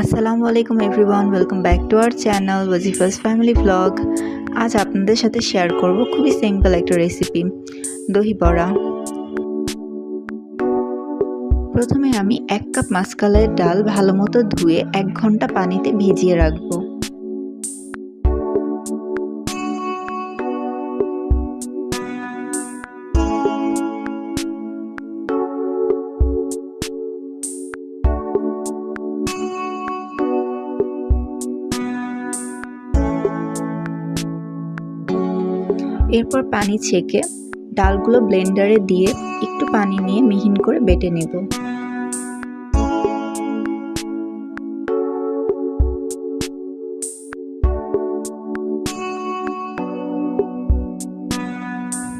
আসসালামু আলাইকুম everyone, welcome back to our channel Wazifa's family blog. আজ আপনাদের সাথে শেয়ার করব খুবই সিম্পল একটা রেসিপি, দহি বড়া। প্রথমে আমি 1 কাপ মাসকলাইয়ের ডাল ভালো মতো ধুয়ে 1 ঘন্টা পানিতে ভিজিয়ে রাখবো। এরপর পানি ছেঁকে ডালগুলো ব্লেন্ডারে দিয়ে একটু পানি নিয়ে মিহিন করে বেটে নেব।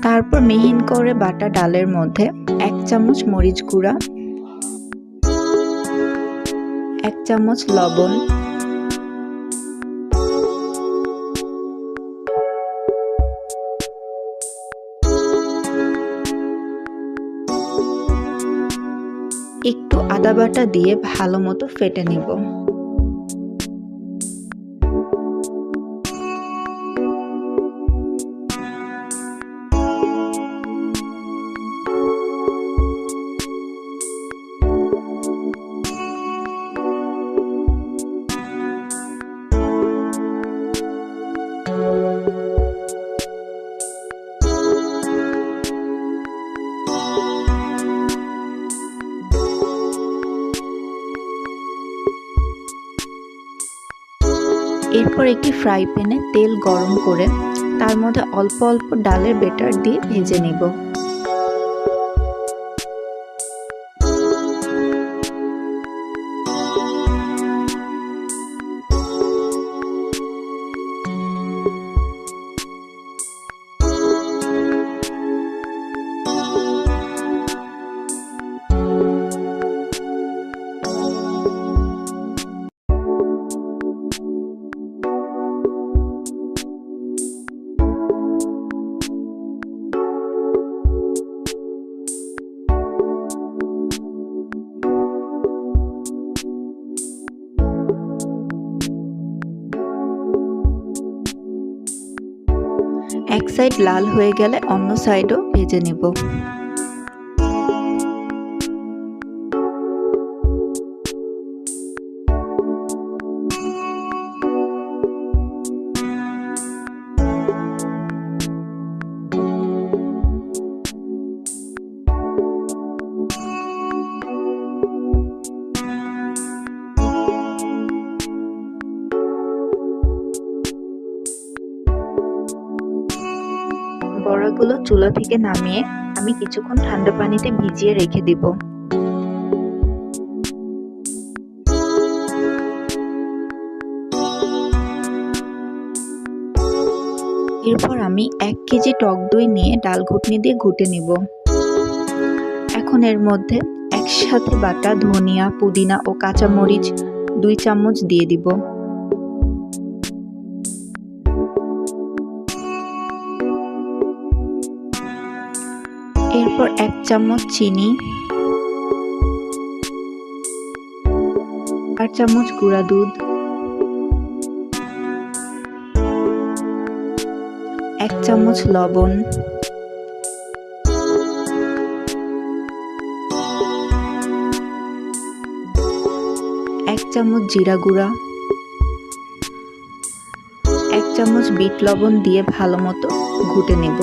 তারপর মিহিন করে বাটা ডালের মধ্যে 1 চামচ মরিচ গুঁড়া, 1 চামচ লবণ, একটু আদা বাটা দিয়ে ভালো মতো ফেটে নেব। এরপর একটি ফ্রাই প্যানে তেল গরম করে তার মধ্যে অল্প অল্প ডালের ব্যাটার দিয়ে ভেজে নেব। এক সাইড লাল হয়ে গেলে অন্য সাইডও ভেজে নেব। বড়াগুলো চুলা থেকে নামিয়ে আমি কিছুক্ষণ ঠান্ডা পানিতে ভিজিয়ে রেখে দিব। এরপর আমি 1 কেজি টক দই নিয়ে ডাল ঘুটনি দিয়ে ঘুটে নিব। এখন এর মধ্যে একসাথে বাটা ধনিয়া, পুদিনা ও কাঁচামরিচ 2 চামচ দিয়ে দিব। এরপর 1 চামচ চিনি, 4 চামচ গুঁড়া দুধ, 1 চামচ লবণ, 1 চামচ জিরা গুঁড়া, 1 চামচ বিট লবণ দিয়ে ভালো মতো ঘুটে নেব।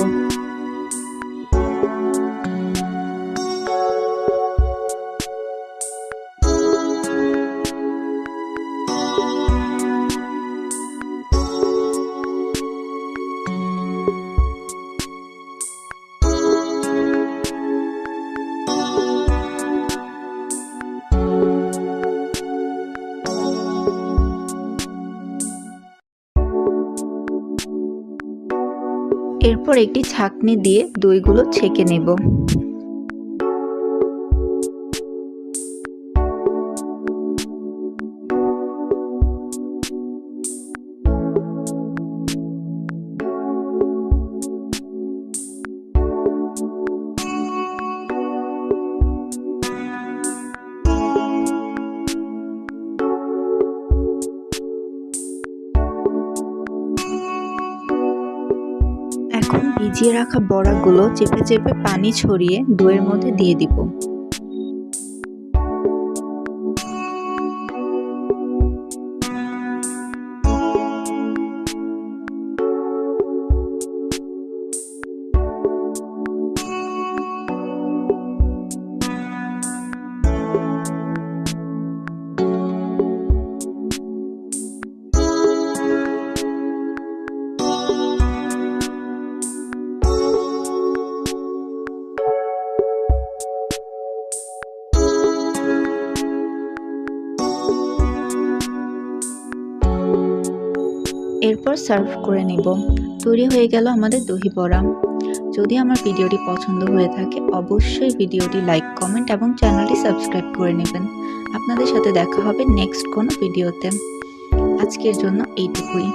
এরপর একটি ছাঁকনি দিয়ে দইগুলো ছেঁকে নেব। ভিজিয়ে রাখা বড়াগুলো চেপে চেপে পানি ছড়িয়ে দইয়ের মধ্যে দিয়ে দিব। এরপর সার্ভ করে নিব। তৈরি হয়ে গেল আমাদের দহি বড়া। যদি আমার ভিডিওটি পছন্দ হয়ে থাকে অবশ্যই ভিডিওটি লাইক, কমেন্ট এবং চ্যানেলটি সাবস্ক্রাইব করে নেবেন। আপনাদের সাথে দেখা হবে নেক্সট কোনো ভিডিওতে। আজকের জন্য এইটুকুই।